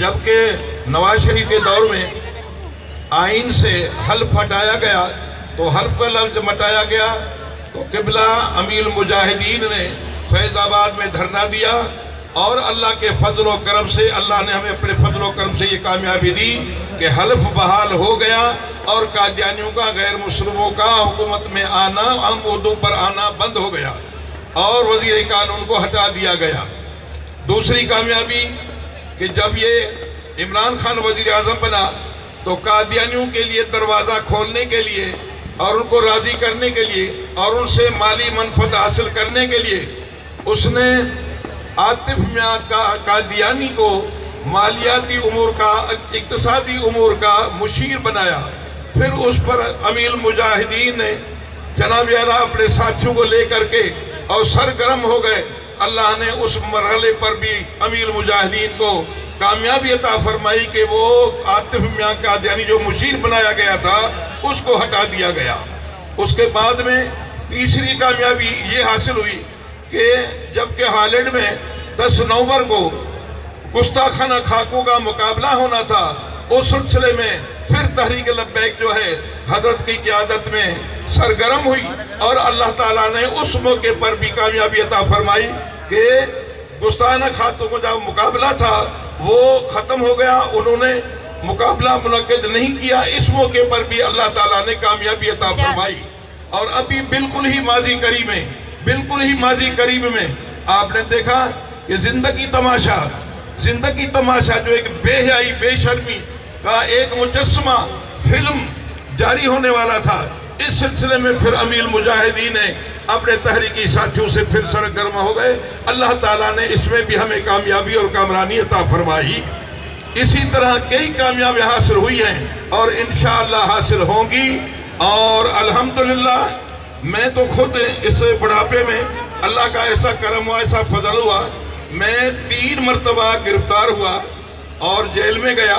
जबकि नवाज शरीफ के दौर में आइन से हल्फ हटाया गया तो हल्फ का लफ्ज़ मटाया गया, तो किबला अमीर मुजाहिदीन ने फैज़ाबाद में धरना दिया और अल्लाह के फजल व करम से अल्लाह ने हमें अपने फजल व करम से ये कामयाबी दी कि हल्फ बहाल हो गया और कादियानियों का, गैर मुस्लिमों का हुकूमत में आना, हम उर्दू पर आना बंद हो गया और वज़ीर कानून को हटा दिया गया। दूसरी कामयाबी कि जब ये इमरान खान वज़ीर आज़म बना तो कादियानियों के लिए दरवाज़ा खोलने के लिए और उनको राज़ी करने के लिए और उनसे माली मनफत हासिल करने के लिए उसने आतिफ मियां कादियानी को मालियाती उमूर का, इक्तिसादी उमूर का मुशीर बनाया। फिर उस पर अमीर मुजाहिदीन ने जनाब आला अपने साथियों को लेकर के और सरगर्म हो गए। अल्लाह ने उस मरहले पर भी अमीर मुजाहिदीन को कामयाबी अता फरमाई कि वो आतिफ मियां कादियानी जो मुशीर बनाया गया था उसको हटा दिया गया। उसके बाद में तीसरी कामयाबी ये हासिल हुई कि जबकि हालैंड में 10 नवंबर को गुस्ताखाना खाकों का मुकाबला होना था, उस सिलसिले में फिर तहरीक लब्बैक जो है हजरत की क़ियादत में सरगर्म हुई और अल्लाह ताला ने उस मौके पर भी कामयाबी अता फरमाई कि गुस्ताखाना खाकों का जो मुकाबला था वो ख़त्म हो गया, उन्होंने मुकाबला मुनक्किद नहीं किया। इस मौके पर भी अल्लाह ताला ने कामयाबी अता फरमाई। और अभी बिल्कुल ही माजी करीब में आपने देखा कि जिंदगी तमाशा जो एक बेहयाई बेशर्मी का एक मुजस्समा फिल्म जारी होने वाला था, इस सिलसिले में फिर अमीर मुजाहिदीन ने अपने तहरीकी साथियों से फिर सरगर्म हो गए। अल्लाह ताला ने इसमें भी हमें कामयाबी और कामरानी अता फरमाई। इसी तरह कई कामयाबियां हासिल हुई हैं और इंशाअल्लाह हासिल होंगी। और अल्हम्दुलिल्लाह मैं तो खुद इस बुढ़ापे में अल्लाह का ऐसा करम हुआ, ऐसा फजल हुआ, मैं 3 मरतबा गिरफ्तार हुआ और जेल में गया।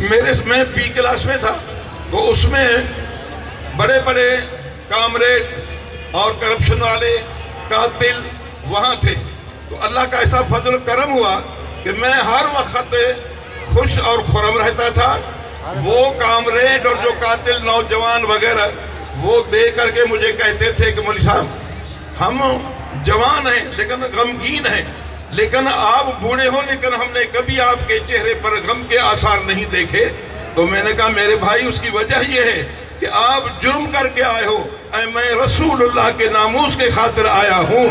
मैं बी क्लास में था तो उसमें बड़े बड़े कामरेड और करप्शन वाले कातिल वहाँ थे। तो अल्लाह का ऐसा फजल करम हुआ कि मैं हर वक्त खुश और खुरम रहता था। वो कामरेड और जो कातिल नौजवान वगैरह वो देख करके मुझे कहते थे कि मौलवी साहब हम जवान हैं लेकिन गमगीन हैं, लेकिन आप बूढ़े हो लेकिन हमने कभी आपके चेहरे पर गम के आसार नहीं देखे। तो मैंने कहा मेरे भाई उसकी वजह यह है कि आप जुर्म करके आए हो, मैं रसूलुल्लाह के नामूस के खातिर आया हूँ।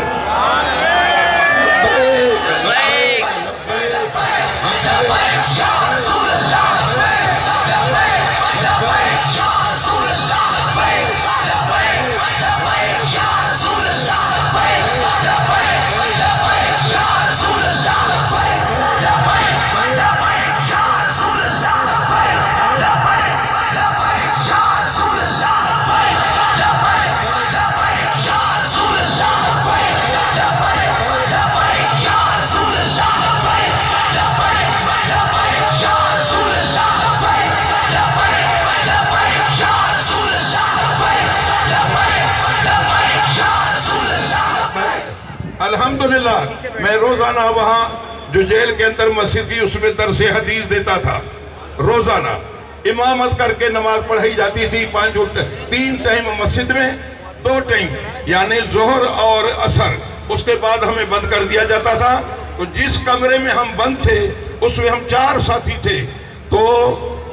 अल्हम्दुलिल्लाह मैं रोजाना वहाँ जो जेल के अंदर मस्जिद थी उसमें दरस हदीस देता था। रोजाना इमामत करके नमाज पढ़ाई जाती थी 3 टाइम मस्जिद में, 2 टाइम यानी जोहर और असर। उसके बाद हमें बंद कर दिया जाता था। तो जिस कमरे में हम बंद थे उसमें हम 4 साथी थे। तो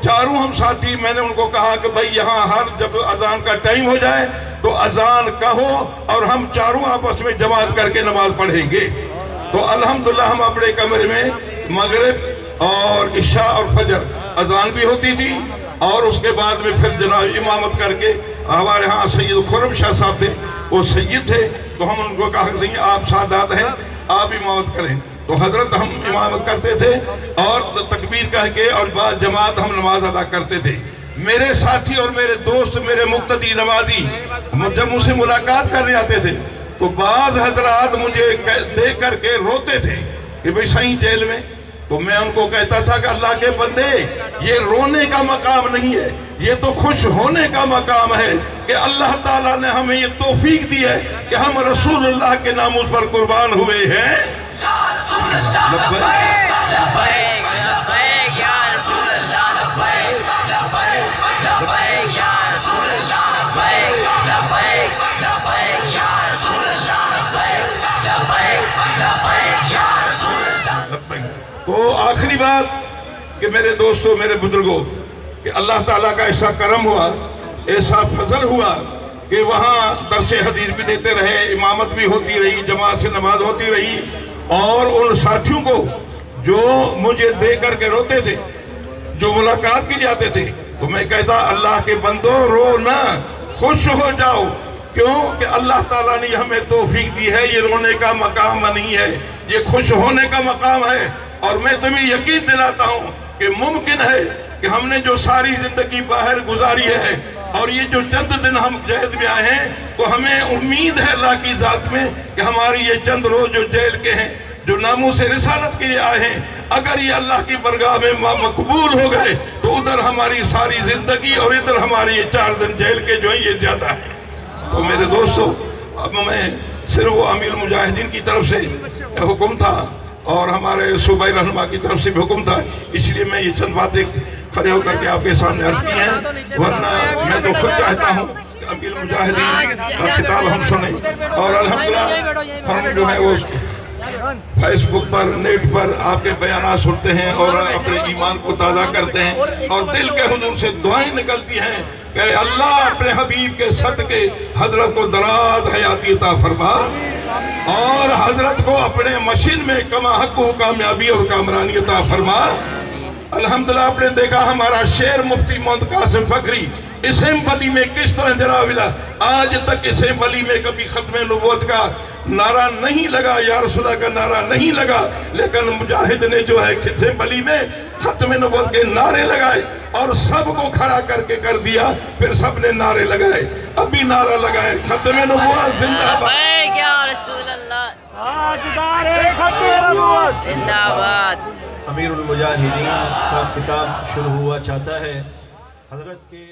चारों हम साथी, मैंने उनको कहा कि भाई यहाँ हर जब अजान का टाइम हो जाए तो अजान कहो और हम चारों आपस में जमात करके नमाज पढ़ेंगे। तो अल्हम्दुलिल्लाह हम अपने कमरे में मगरिब और इशा और फजर अजान भी होती थी और उसके बाद में फिर जनाब इमामत करके हमारे यहाँ सैयद खुर्रम शाह साहब थे, वो सैयद थे। तो हम उनको कहा कि सैयद आप सादात हैं, आप इमामत करें। तो हजरत हम इमामत करते थे और तकबीर कह के और बाद जमात हम नमाज अदा करते थे। मेरे साथी और मेरे दोस्त, मेरे मुक्तदी नमाजी जब मुझसे मुलाकात करने आते थे तो बाज़ हजरात मुझे देख करके रोते थे कि भाई साईं जेल में। तो मैं उनको कहता था कि अल्लाह के बंदे, ये रोने का मकाम नहीं है, ये तो खुश होने का मकाम है कि अल्लाह ताला ने हमें ये तौफीक दी है कि हम रसूलुल्लाह के नामूस पर कुर्बान हुए हैं। تو آخری بات کہ میرے دوستوں، میرے بزرگوں، کہ اللہ تعالیٰ کا ایسا کرم ہوا، ایسا فضل ہوا کہ وہاں درس حدیث بھی دیتے رہے، امامت بھی ہوتی رہی، جماعت سے نماز ہوتی رہی، اور ان ساتھیوں کو جو مجھے دے کر کے روتے تھے، جو ملاقات کی جاتے تھے، تو میں کہتا اللہ کے بندو رو نہ، خوش ہو جاؤ، کیوں کہ اللہ تعالیٰ نے ہمیں توفیق دی ہے، یہ رونے کا مقام نہیں ہے، یہ خوش ہونے کا مقام ہے۔ اور میں تمہیں یقین دلاتا ہوں کہ ممکن ہے کہ ہم نے جو ساری زندگی باہر گزاری ہے اور یہ جو چند دن ہم جہد میں آئے ہیں، تو ہمیں امید ہے اللہ کی ذات میں کہ ہماری یہ چند روز جو جیل کے ہیں، جو ناموس رسالت کے لیے آئے ہیں، اگر یہ اللہ کی بارگاہ میں مقبول ہو گئے تو ادھر ہماری ساری زندگی اور ادھر ہماری یہ 4 دن جیل کے جو ہیں یہ زیادہ ہیں۔ تو میرے دوستو، اب میں صرف وہ امیر المجاہدین کی طرف سے حکم تھا اور ہمارے صوبائی رہنما کی طرف سے بھی حکم تھا، اس لیے میں یہ چند باتیں کھڑے ہو کر کے آپ کے سامنے عرض کی ہیں، ورنہ میں تو خود چاہتا ہوں کہ امیر المجاہدین کا خطاب ہم سنیں۔ اور الحمدللہ ہم جو ہے وہ فیس بک پر، نیٹ پر آپ کے بیانات سنتے ہیں اور اپنے ایمان کو تازہ کرتے ہیں، اور دل کے حضور سے دعائیں نکلتی ہیں کہ اللہ اپنے حبیب کے صدقے حضرت کو دراز حیاتی عطا فرما، اور حضرت کو اپنے مشن میں کما حق و کامیابی اور کامرانی عطا فرما۔ الحمدللہ آپ نے دیکھا ہمارا شیر مفتی محمد قاسم فخری اسم ولی میں کس طرح جناب آج تک اسم ولی میں کبھی ختم نبوت کا نعرہ نہیں لگا، یا رسول اللہ کا نعرہ نہیں لگا، لیکن مجاہد نے جو ہے اسم ولی میں ختم نبوت کے نعرے لگائے اور سب کو کھڑا کر کے کر دیا، پھر سب نے نعرے لگائے، ابھی نعرہ لگائے ختم نبوت زندہ باد، یا رسول اللہ تاجدار ختم نبوت زندہ باد۔ امیر المجاہدین کا خطاب شروع ہوا چاہتا ہے۔ حضرت کے